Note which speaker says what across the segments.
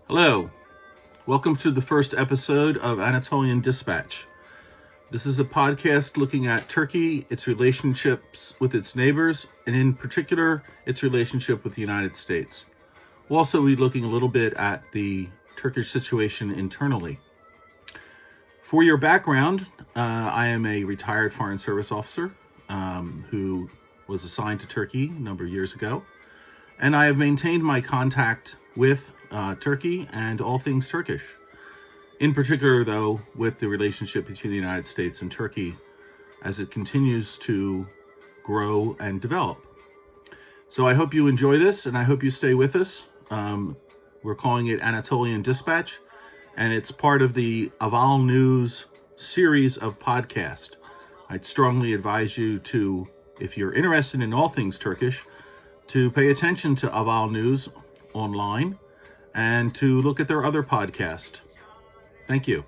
Speaker 1: Hello, welcome to the first episode of Anatolian Dispatch. This is a podcast looking at Turkey, its relationships with its neighbors, and in particular, its relationship with the United States. We'll also be looking a little bit at the Turkish situation internally. For your background, I am a retired Foreign Service officer who was assigned to Turkey a number of years ago. And I have maintained my contact with Turkey and all things Turkish. In particular, though, with the relationship between the United States and Turkey as it continues to grow and develop. So I hope you enjoy this, and I hope you stay with us. We're calling it Anatolian Dispatch, and it's part of the Ahval News series of podcasts. I'd strongly advise you to, if you're interested in all things Turkish, to pay attention to Ahval News online and to look at their other podcast. Thank you.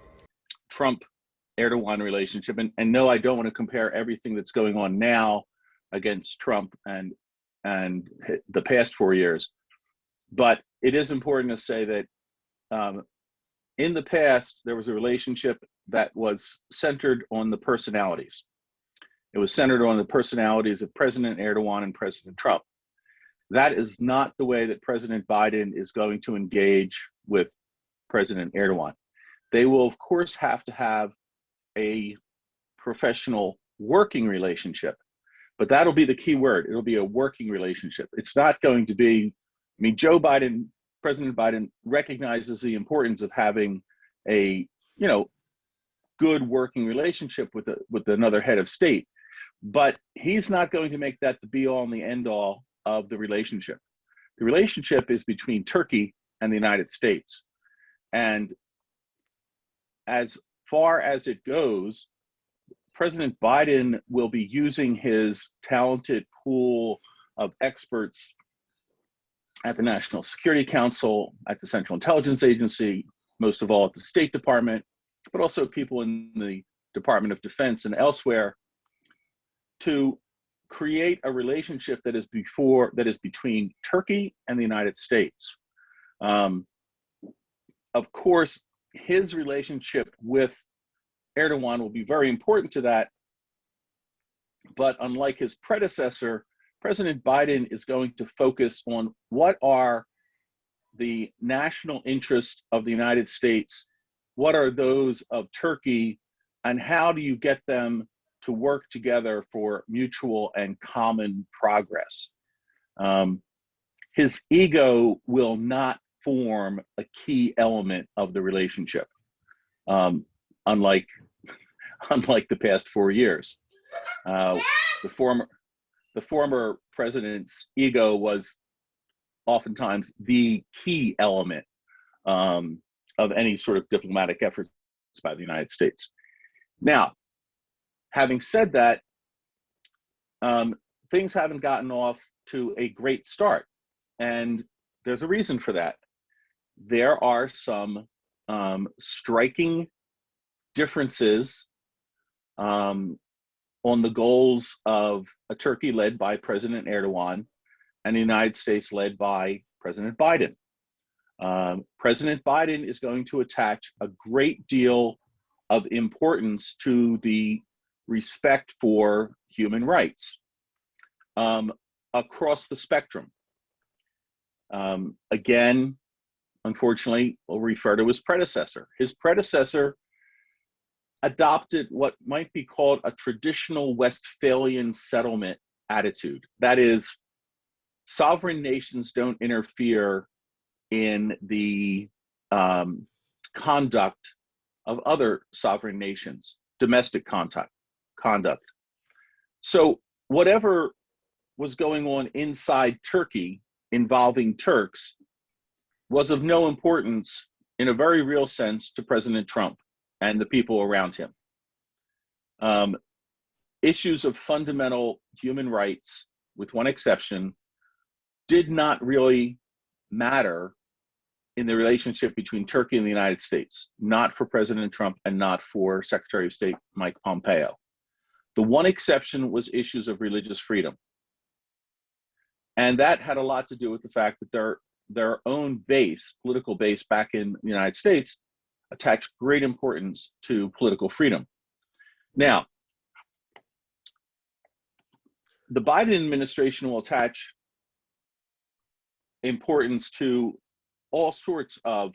Speaker 2: Trump-Erdoğan relationship. And no, I don't want to compare everything that's going on now against Trump and the past 4 years. But it is important to say that in the past, there was a relationship that was centered on the personalities. It was centered on the personalities of President Erdoğan and President Trump. That is not the way that President Biden is going to engage with President Erdoğan. They will, of course, have to have a professional working relationship, but that'll be the key word. It'll be a working relationship. It's not going to be, President Biden recognizes the importance of having a, good working relationship with another head of state, but he's not going to make that the be all and the end all of the relationship. The relationship is between Turkey and the United States. And as far as it goes, President Biden will be using his talented pool of experts at the National Security Council, at the Central Intelligence Agency, most of all at the State Department, but also people in the Department of Defense and elsewhere, to create a relationship that is between Turkey and the United States. Of course, his relationship with Erdogan will be very important to that. But unlike his predecessor, President Biden is going to focus on what are the national interests of the United States, what are those of Turkey, and how do you get them to work together for mutual and common progress. His ego will not form a key element of the relationship, unlike the past 4 years. The former president's ego was oftentimes the key element of any sort of diplomatic efforts by the United States. Now, having said that, things haven't gotten off to a great start, and there's a reason for that. There are some striking differences on the goals of a Turkey led by President Erdogan and the United States led by President Biden. President Biden is going to attach a great deal of importance to the respect for human rights across the spectrum. Again, unfortunately, we'll refer to his predecessor. His predecessor adopted what might be called a traditional Westphalian settlement attitude. That is, sovereign nations don't interfere in the conduct of other sovereign nations, domestic conduct. So whatever was going on inside Turkey involving Turks was of no importance in a very real sense to President Trump and the people around him. Issues of fundamental human rights, with one exception, did not really matter in the relationship between Turkey and the United States, not for President Trump and not for Secretary of State Mike Pompeo. The one exception was issues of religious freedom. And that had a lot to do with the fact that their own base, political base back in the United States, attach great importance to political freedom. Now, the Biden administration will attach importance to all sorts of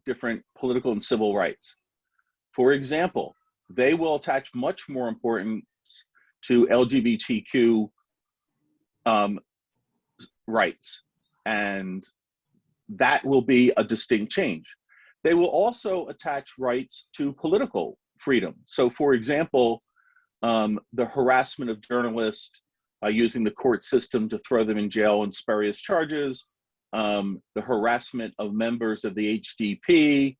Speaker 2: different political and civil rights. For example, they will attach much more importance to LGBTQ rights, and that will be a distinct change. They will also attach rights to political freedom. So, for example, the harassment of journalists, using the court system to throw them in jail on spurious charges, the harassment of members of the HDP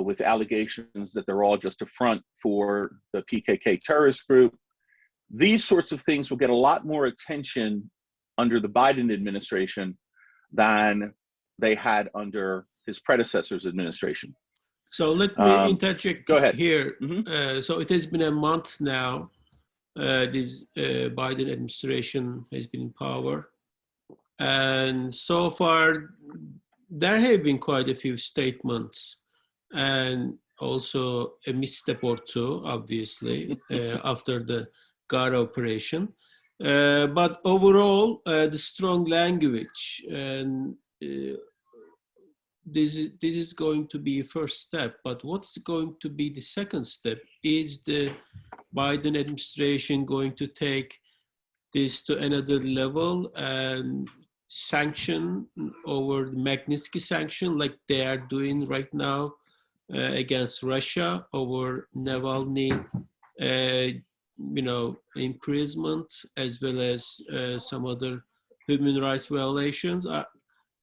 Speaker 2: with allegations that they're all just a front for the PKK terrorist group. These sorts of things will get a lot more attention under the Biden administration than they had under his predecessor's administration.
Speaker 3: So let me interject
Speaker 2: Go ahead.
Speaker 3: here. So it has been a month now. This Biden administration has been in power. And so far, there have been quite a few statements and also a misstep or two, obviously, after the Gara operation. But overall, the strong language, and this is going to be a first step. But what's going to be the second step? Is the Biden administration going to take this to another level and sanction over the Magnitsky sanction like they are doing right now against Russia over Navalny, imprisonment, as well as some other human rights violations.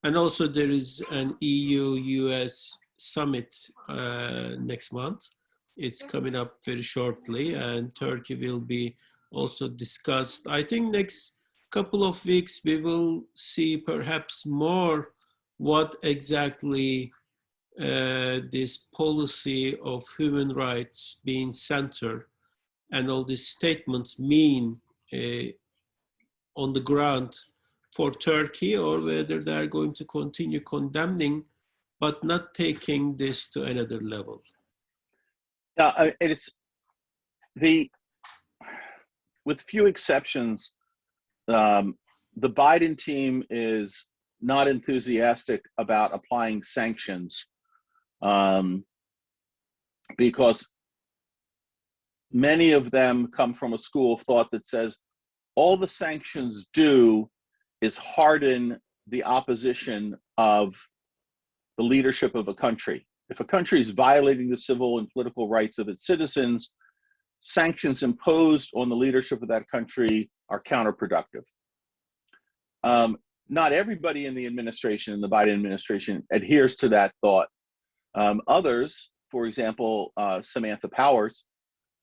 Speaker 3: And also there is an EU-US summit next month. It's coming up very shortly, and Turkey will be also discussed. I think next couple of weeks we will see perhaps more what exactly this policy of human rights being centered and all these statements mean on the ground for Turkey, or whether they're going to continue condemning but not taking this to another level.
Speaker 2: Yeah, it's with few exceptions, the Biden team is not enthusiastic about applying sanctions because many of them come from a school of thought that says all the sanctions do is harden the opposition of the leadership of a country. If a country is violating the civil and political rights of its citizens, sanctions imposed on the leadership of that country are counterproductive. Not everybody in the administration, in the Biden administration, adheres to that thought. Others, for example, Samantha Powers,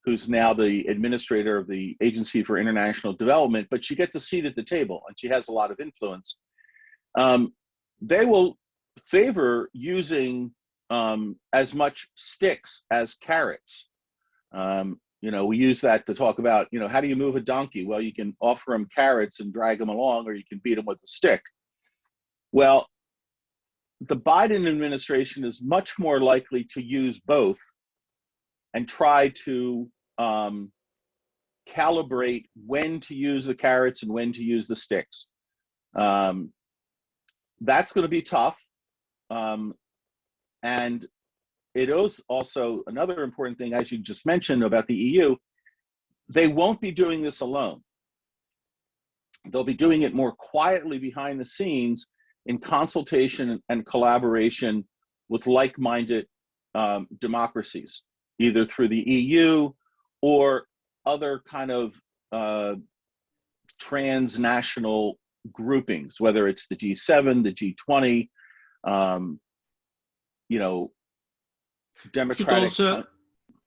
Speaker 2: who's now the administrator of the Agency for International Development, but she gets a seat at the table and she has a lot of influence. They will favor using as much sticks as carrots. We use that to talk about, how do you move a donkey? Well, you can offer him carrots and drag him along, or you can beat him with a stick. Well, the Biden administration is much more likely to use both and try to calibrate when to use the carrots and when to use the sticks. That's going to be tough. And it is also another important thing, as you just mentioned about the EU, they won't be doing this alone. They'll be doing it more quietly behind the scenes in consultation and collaboration with like-minded democracies, either through the EU or other kind of transnational groupings, whether it's the G7, the G20, Democratic.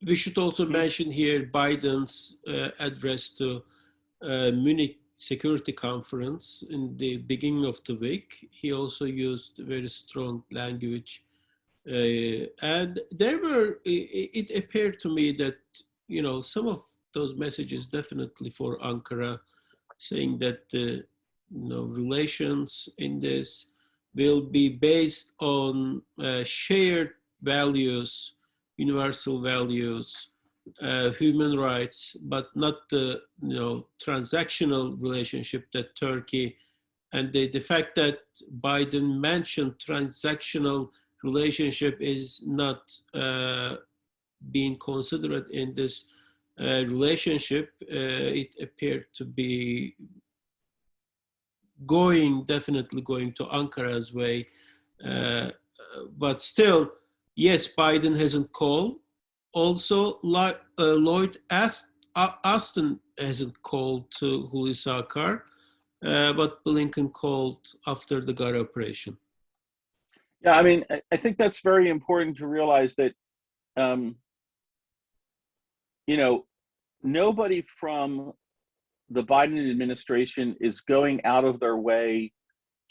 Speaker 3: We should also mention here Biden's address to Munich Security Conference in the beginning of the week. He also used very strong language. And it appeared to me that, some of those messages definitely for Ankara, saying that, relations in this will be based on shared values, universal values, human rights, but not the transactional relationship that Turkey, and the fact that Biden mentioned transactional relationship is not being considered in this relationship. It appeared to be definitely going to Ankara's way. But still, yes, Biden hasn't called. Also, Lloyd Austin hasn't called to Hulusi Akar, but Blinken called after the Gara operation.
Speaker 2: Yeah, I mean, I think that's very important to realize that, nobody from the Biden administration is going out of their way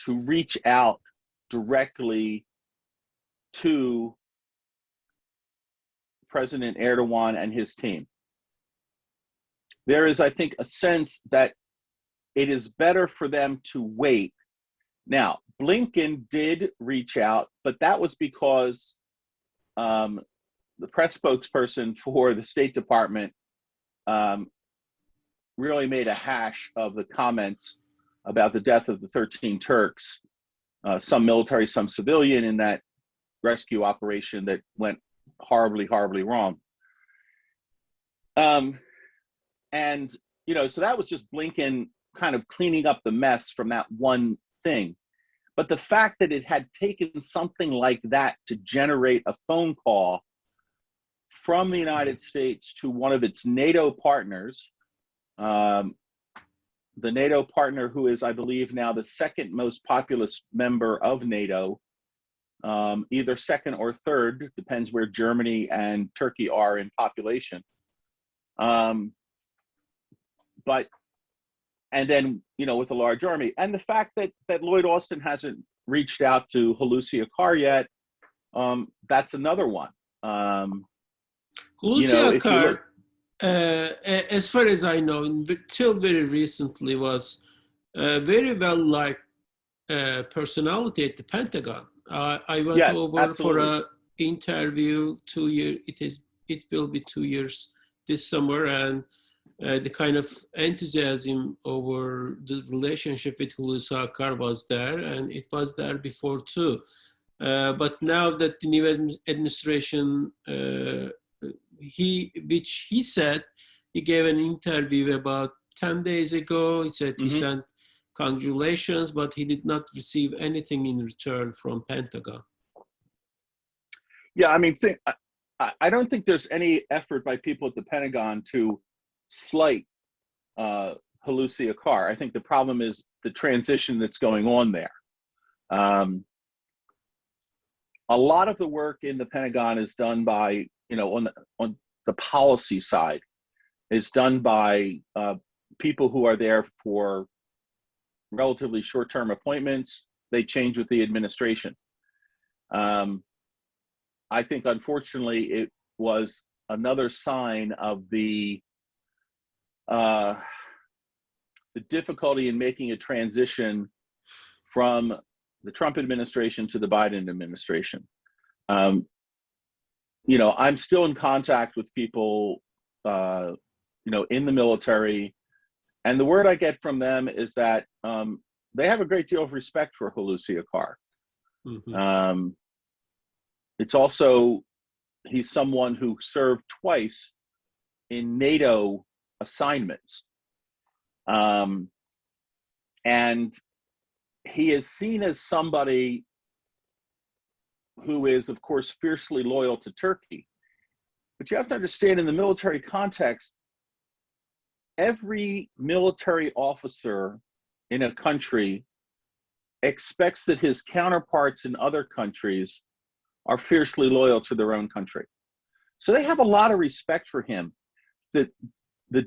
Speaker 2: to reach out directly to President Erdoğan and his team. There is, I think, a sense that it is better for them to wait. Now, Blinken did reach out, but that was because the press spokesperson for the State Department really made a hash of the comments about the death of the 13 Turks, some military, some civilian, in that rescue operation that went horribly, horribly wrong. And, so that was just Blinken kind of cleaning up the mess from that one thing. But the fact that it had taken something like that to generate a phone call from the United States to one of its NATO partners, the NATO partner who is, I believe, now the second most populous member of NATO, either second or third, depends where Germany and Turkey are in population. And then, with a large army. And the fact that Lloyd Austin hasn't reached out to Hulusi Akar yet, that's another one.
Speaker 3: Hulusi Akar, as far as I know, until very recently, was very well liked personality at the Pentagon. I went over
Speaker 2: absolutely.
Speaker 3: for an interview 2 years. It will be 2 years this summer, and the kind of enthusiasm over the relationship with Hulusi Akar was there, and it was there before too. But now that the new administration, which he said, he gave an interview about 10 days ago. He said he sent congratulations, but he did not receive anything in return from Pentagon.
Speaker 2: Yeah, I mean, I don't think there's any effort by people at the Pentagon to slight Hulusi Akar. I think the problem is the transition that's going on there. A lot of the work in the Pentagon is done by, on the policy side, is done by people who are there for relatively short-term appointments. They change with the administration. I think, unfortunately, it was another sign of the difficulty in making a transition from the Trump administration to the Biden administration. I'm still in contact with people, in the military, and the word I get from them is that they have a great deal of respect for Hulusi Akar. Mm-hmm. It's also, he's someone who served twice in NATO assignments. And he is seen as somebody who is, of course, fiercely loyal to Turkey. But you have to understand, in the military context, every military officer in a country expects that his counterparts in other countries are fiercely loyal to their own country. So they have a lot of respect for him. The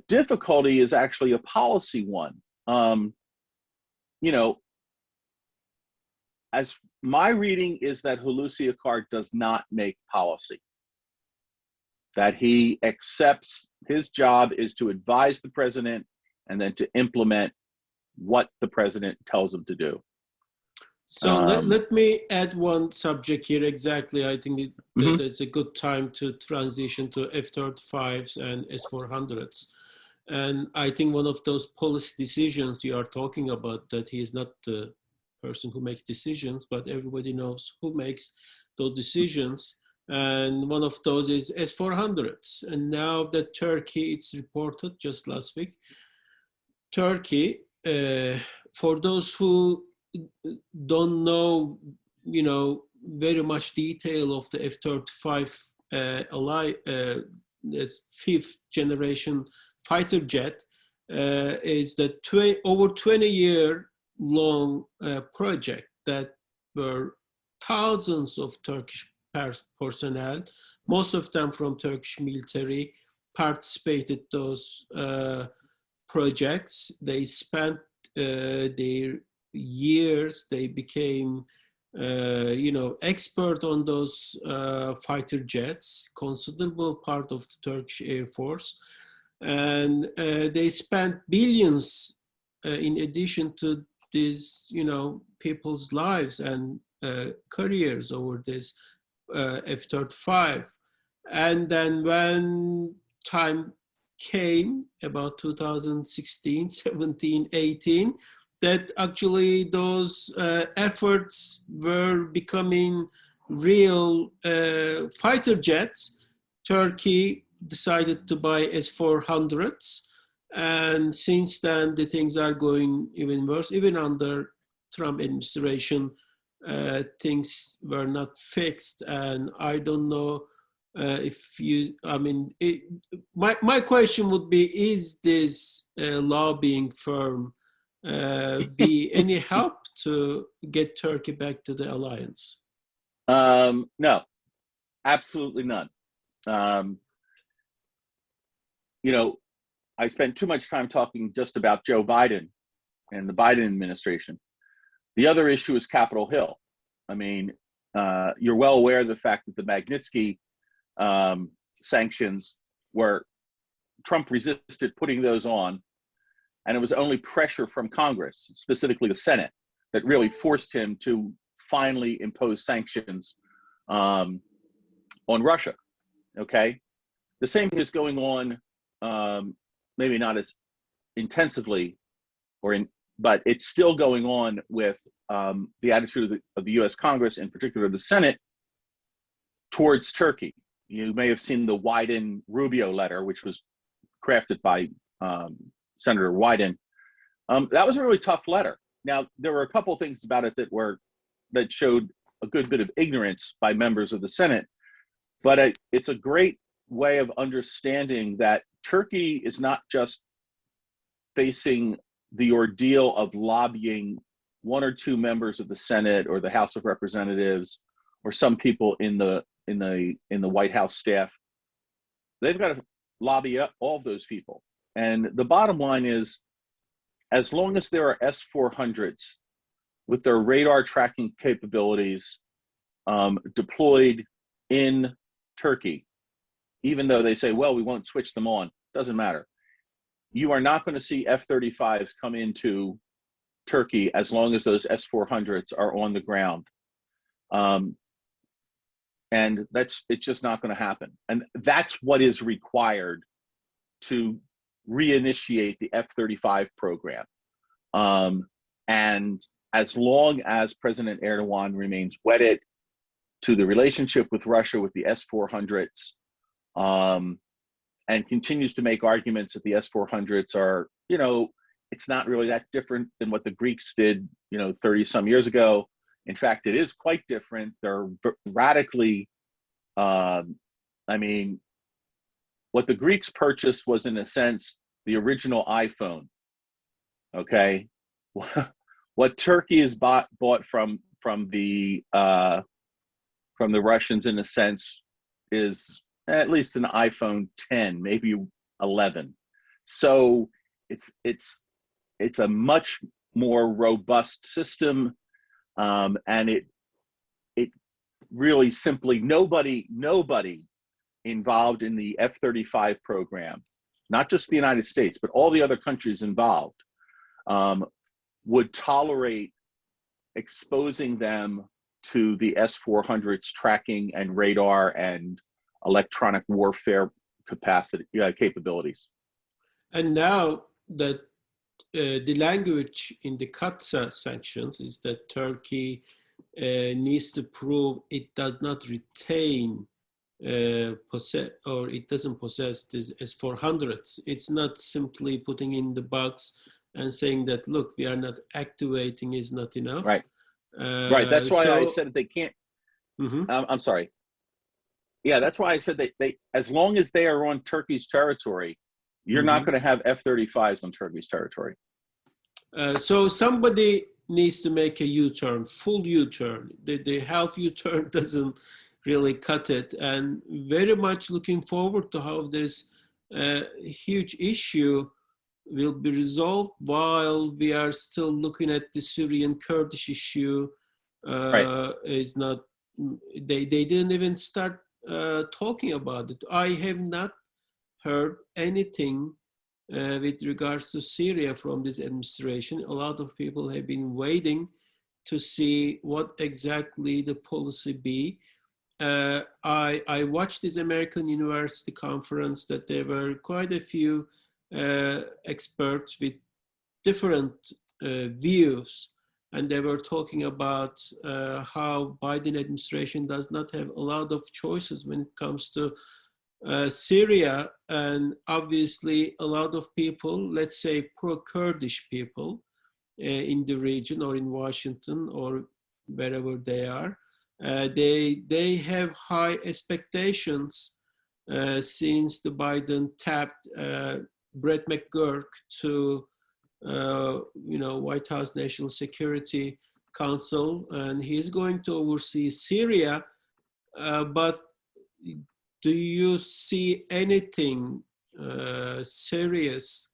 Speaker 2: difficulty is actually a policy one. As my reading is that Hulusi Akar does not make policy, that he accepts his job is to advise the president and then to implement what the president tells him to do.
Speaker 3: So let me add one subject here exactly. I think that's a good time to transition to F-35s and S-400s. And I think one of those policy decisions you are talking about, that he is not the person who makes decisions, but everybody knows who makes those decisions. And one of those is S-400s. And now that Turkey, it's reported just last week, Turkey, for those who don't know, very much detail of the F-35 fifth generation fighter jet, is that over 20-year long project that were thousands of Turkish personnel, most of them from Turkish military, participated those projects. They spent their years, they became expert on those fighter jets, considerable part of the Turkish Air Force, and they spent billions in addition to these people's lives and careers over this F-35. And then when time came, about 2016, 17, 18, that actually those efforts were becoming real fighter jets. Turkey decided to buy S-400s, and since then the things are going even worse. Even under Trump administration, things were not fixed, and I don't know my question would be, is this lobbying firm be any help to get Turkey back to the alliance?
Speaker 2: No, absolutely none. I spent too much time talking just about Joe Biden and the Biden administration. The other issue is Capitol Hill. I mean, you're well aware of the fact that the Magnitsky sanctions were, Trump resisted putting those on, and it was only pressure from Congress, specifically the Senate, that really forced him to finally impose sanctions on Russia. Okay, the same thing is going on, maybe not as intensively, but it's still going on with the attitude of the U.S. Congress, in particular the Senate, towards Turkey. You may have seen the Wyden-Rubio letter, which was crafted by Senator Wyden. That was a really tough letter. Now, there were a couple of things about it that showed a good bit of ignorance by members of the Senate, but it's a great way of understanding that Turkey is not just facing the ordeal of lobbying one or two members of the Senate or the House of Representatives or some people in the White House staff. They've got to lobby up all of those people. And the bottom line is, as long as there are S-400s with their radar tracking capabilities deployed in Turkey, even though they say, well, we won't switch them on, doesn't matter. You are not going to see F-35s come into Turkey as long as those S-400s are on the ground. And it's just not going to happen. And that's what is required to reinitiate the F-35 program. And as long as President Erdoğan remains wedded to the relationship with Russia with the S-400s, and continues to make arguments that the S-400s are, it's not really that different than what the Greeks did, 30 some years ago. In fact, it is quite different. They're radically, what the Greeks purchased was, in a sense, the original iPhone. Okay, what Turkey has bought from the Russians, in a sense, is at least an iPhone 10, maybe 11. So it's a much more robust system, and it really simply nobody involved in the F-35 program, not just the United States, but all the other countries involved, would tolerate exposing them to the S-400's tracking and radar and electronic warfare capabilities.
Speaker 3: And now that the language in the CAATSA sanctions is that Turkey needs to prove it does not retain or it doesn't possess this S-400s. It's not simply putting in the box and saying that, look, we are not activating is not enough.
Speaker 2: Right. Right. That's why I said they can't. I'm sorry. Yeah, that's why I said they as long as they are on Turkey's territory, you're not going to have F-35s on Turkey's territory.
Speaker 3: So somebody needs to make a U-turn, full U-turn. The half U-turn doesn't really cut it. And very much looking forward to how this huge issue will be resolved while we are still looking at the Syrian Kurdish issue.
Speaker 2: Right.
Speaker 3: Is not, they didn't even start talking about it. I have not heard anything with regards to Syria from this administration. A lot of people have been waiting to see what exactly the policy be. I watched this American University conference that there were quite a few experts with different views, and they were talking about how Biden administration does not have a lot of choices when it comes to Syria, and obviously a lot of people, let's say pro-Kurdish people in the region or in Washington or wherever they are, they have high expectations since the Biden tapped Brett McGurk to White House National Security Council, and he's going to oversee Syria, but do you see anything serious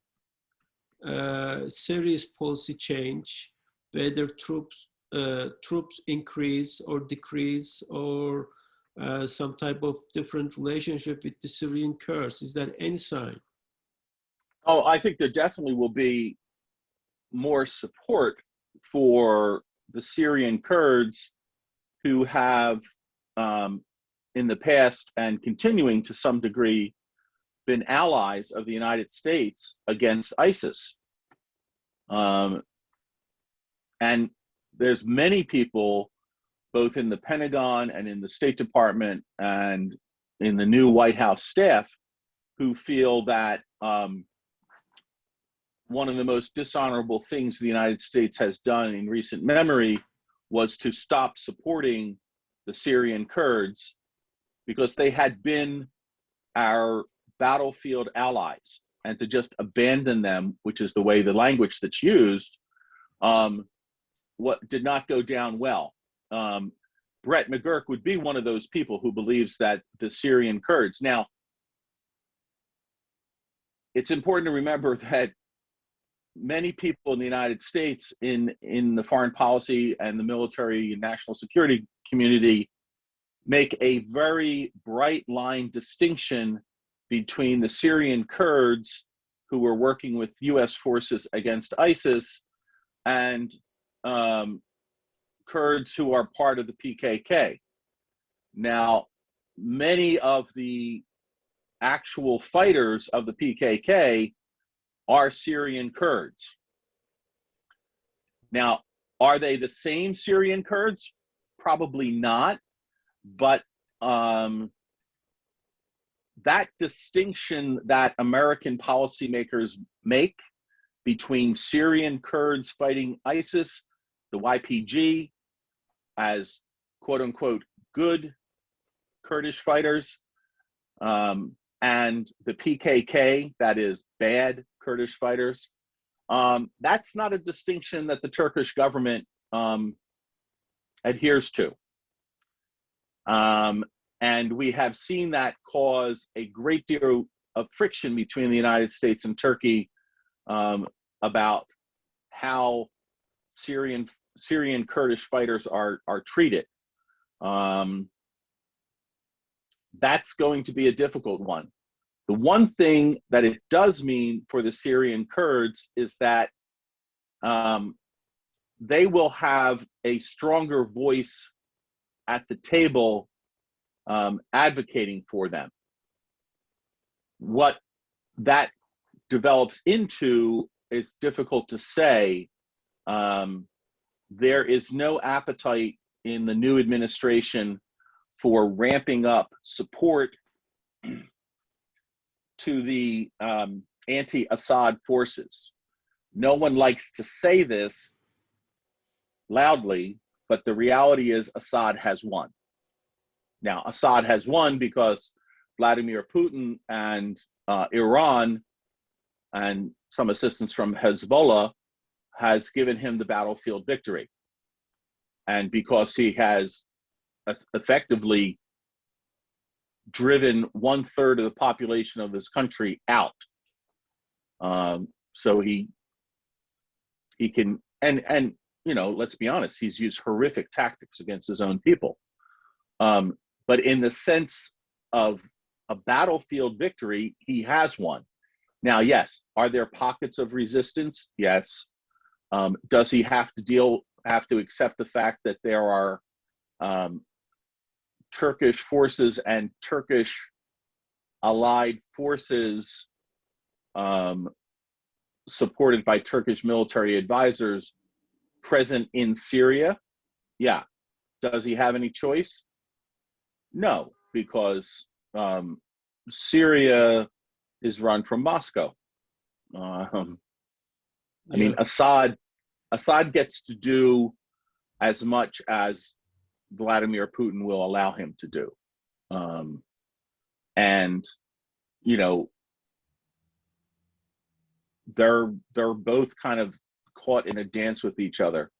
Speaker 3: policy change, whether troops increase or decrease, or some type of different relationship with the Syrian Kurds? Is there any sign?
Speaker 2: Oh, I think there definitely will be more support for the Syrian Kurds who have in the past and continuing to some degree been allies of the United States against ISIS. And there's many people, both in the Pentagon and in the State Department and in the new White House staff, who feel that one of the most dishonorable things the United States has done in recent memory was to stop supporting the Syrian Kurds, because they had been our battlefield allies, and to just abandon them, which is the way the language that's used, what did not go down well. Brett McGurk would be one of those people who believes that the Syrian Kurds. Now, it's important to remember that many people in the United States in the foreign policy and the military and national security community make a very bright line distinction between the Syrian Kurds who were working with U.S. forces against ISIS and Kurds who are part of the PKK. Now, many of the actual fighters of the PKK are Syrian Kurds. Now, are they the same Syrian Kurds? Probably not. But that distinction that American policymakers make between Syrian Kurds fighting ISIS, the YPG, as quote unquote good Kurdish fighters, and the PKK, that is bad Kurdish fighters, that's not a distinction that the Turkish government adheres to. And we have seen that cause a great deal of friction between the United States and Turkey about how Syrian Kurdish fighters are treated. That's going to be a difficult one. The one thing that it does mean for the Syrian Kurds is that they will have a stronger voice at the table advocating for them. What that develops into is difficult to say. There is no appetite in the new administration for ramping up support to the anti-Assad forces. No one likes to say this loudly, but the reality is Assad has won. Now, Assad has won because Vladimir Putin and Iran and some assistance from Hezbollah has given him the battlefield victory. And because he has effectively driven 1/3 of the population of this country out. So he can, and you know, let's be honest, he's used horrific tactics against his own people. But in the sense of a battlefield victory, he has won. Now, yes, are there pockets of resistance? Yes. Does he have to accept the fact that there are Turkish forces and Turkish allied forces supported by Turkish military advisors present in Syria? Yeah. Does he have any choice? No, because Syria is run from Moscow. I mean, Assad gets to do as much as Vladimir Putin will allow him to do. And, you know, they're both kind of caught in a dance with each other.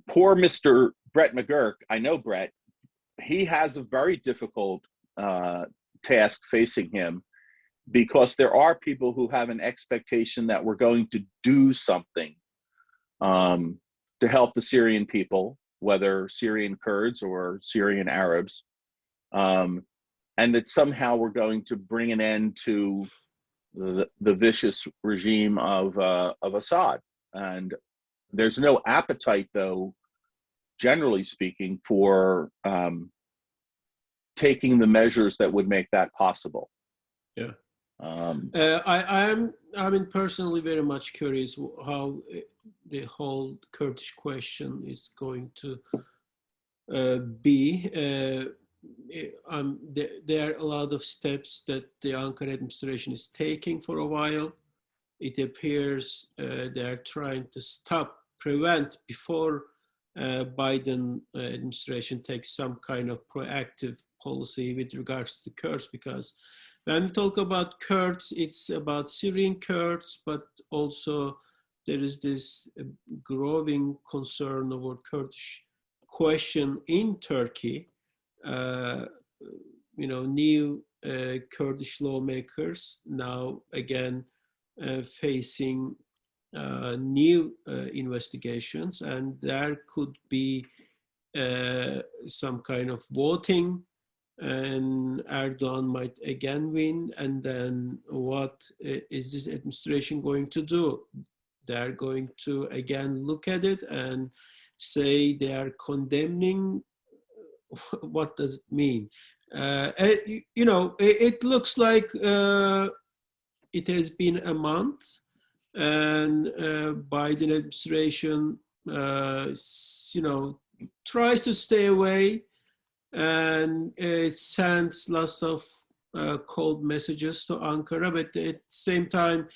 Speaker 2: Poor Mr. Brett McGurk, I know Brett, he has a very difficult task facing him, because there are people who have an expectation that we're going to do something to help the Syrian people, whether Syrian Kurds or Syrian Arabs, and that somehow we're going to bring an end to the vicious regime of Assad. And there's no appetite, though, generally speaking, for taking the measures that would make that possible.
Speaker 3: Yeah. I mean, personally very much curious how the whole Kurdish question is going to be. There are a lot of steps that the Ankara administration is taking for a while. It appears they're trying to prevent before Biden administration takes some kind of proactive policy with regards to Kurds, because when we talk about Kurds, it's about Syrian Kurds, but also there is this growing concern over Kurdish question in Turkey. You know, new Kurdish lawmakers now again facing new investigations, and there could be some kind of voting, and Erdoğan might again win. And then what is this administration going to do? They're going to again look at it and say they are condemning. What does it mean? You know, it looks like it has been a month, and Biden administration, you know, tries to stay away, and it sends lots of cold messages to Ankara. But at the same time,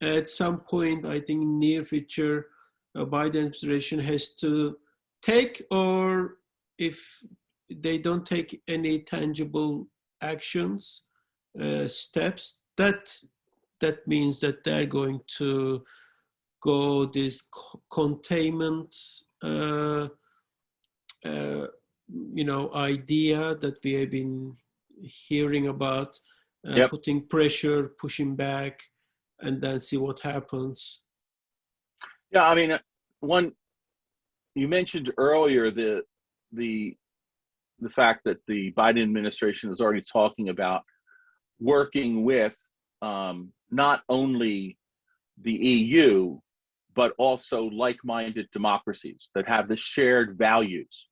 Speaker 3: at some point, I think in near future, Biden administration has to take, or if they don't take any tangible actions, steps, that means that they're going to go this containment, you know, idea that we have been hearing about, putting pressure, pushing back, and then see what happens.
Speaker 2: Yeah, I mean, one, you mentioned earlier the fact that the Biden administration is already talking about working with not only the EU, but also like-minded democracies that have the shared values.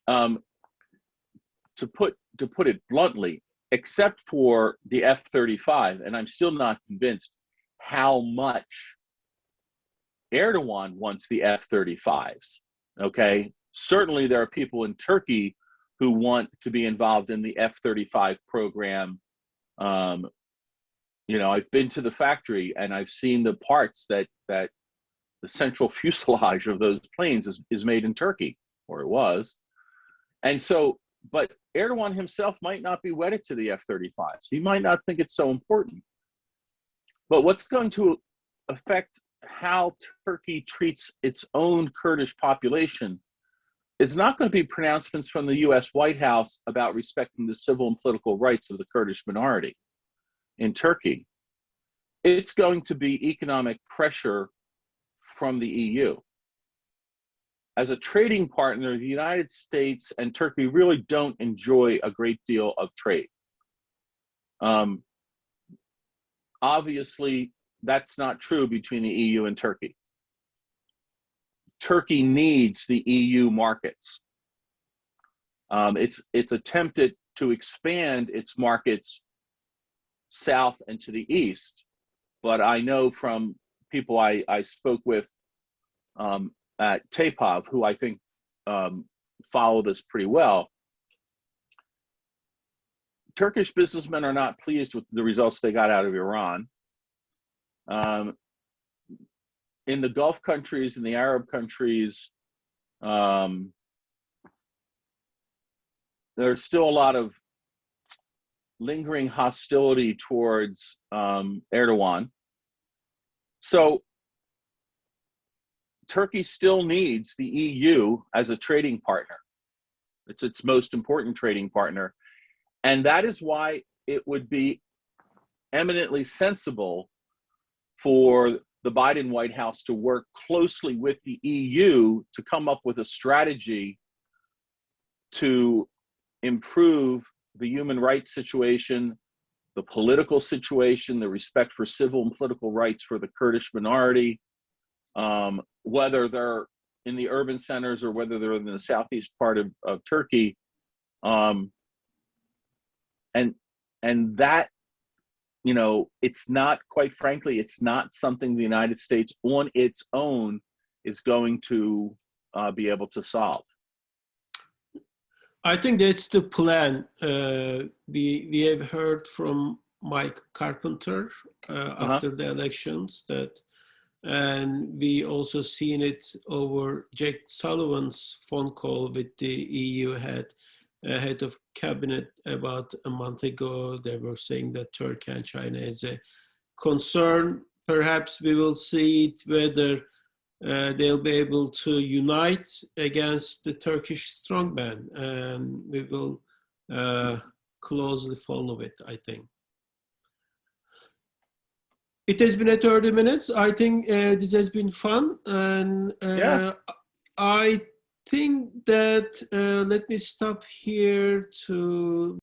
Speaker 2: To put it bluntly, except for the F-35, and I'm still not convinced how much Erdoğan wants the F-35s, okay? Certainly there are people in Turkey who want to be involved in the F-35 program. You know, I've been to the factory and I've seen the parts that the central fuselage of those planes is made in Turkey, or it was. And so, but Erdoğan himself might not be wedded to the F-35s. He might not think it's so important. But what's going to affect how Turkey treats its own Kurdish population is not going to be pronouncements from the U.S. White House about respecting the civil and political rights of the Kurdish minority in Turkey. It's going to be economic pressure from the EU. As a trading partner, the United States and Turkey really don't enjoy a great deal of trade. Obviously, that's not true between the EU and Turkey. Turkey needs the EU markets. It's attempted to expand its markets south and to the east, but I know from people I spoke with at TAPOV, who I think follow this pretty well, Turkish businessmen are not pleased with the results they got out of Iran. In the Gulf countries, in the Arab countries, there's still a lot of lingering hostility towards Erdoğan. So Turkey still needs the EU as a trading partner. It's its most important trading partner. And that is why it would be eminently sensible for the Biden White House to work closely with the EU to come up with a strategy to improve the human rights situation, the political situation, the respect for civil and political rights for the Kurdish minority, whether they're in the urban centers or whether they're in the southeast part of Turkey. And that, you know, it's not, quite frankly, it's not something the United States on its own is going to be able to solve.
Speaker 3: I think that's the plan. We have heard from Mike Carpenter after the elections that, and we also seen it over Jake Sullivan's phone call with the EU head of cabinet about a month ago. They were saying that Turkey and China is a concern. Perhaps we will see it whether they'll be able to unite against the Turkish strongman, and we will closely follow it, I think. It has been 30 minutes. I think this has been fun, and
Speaker 2: Yeah.
Speaker 3: I think that let me stop here to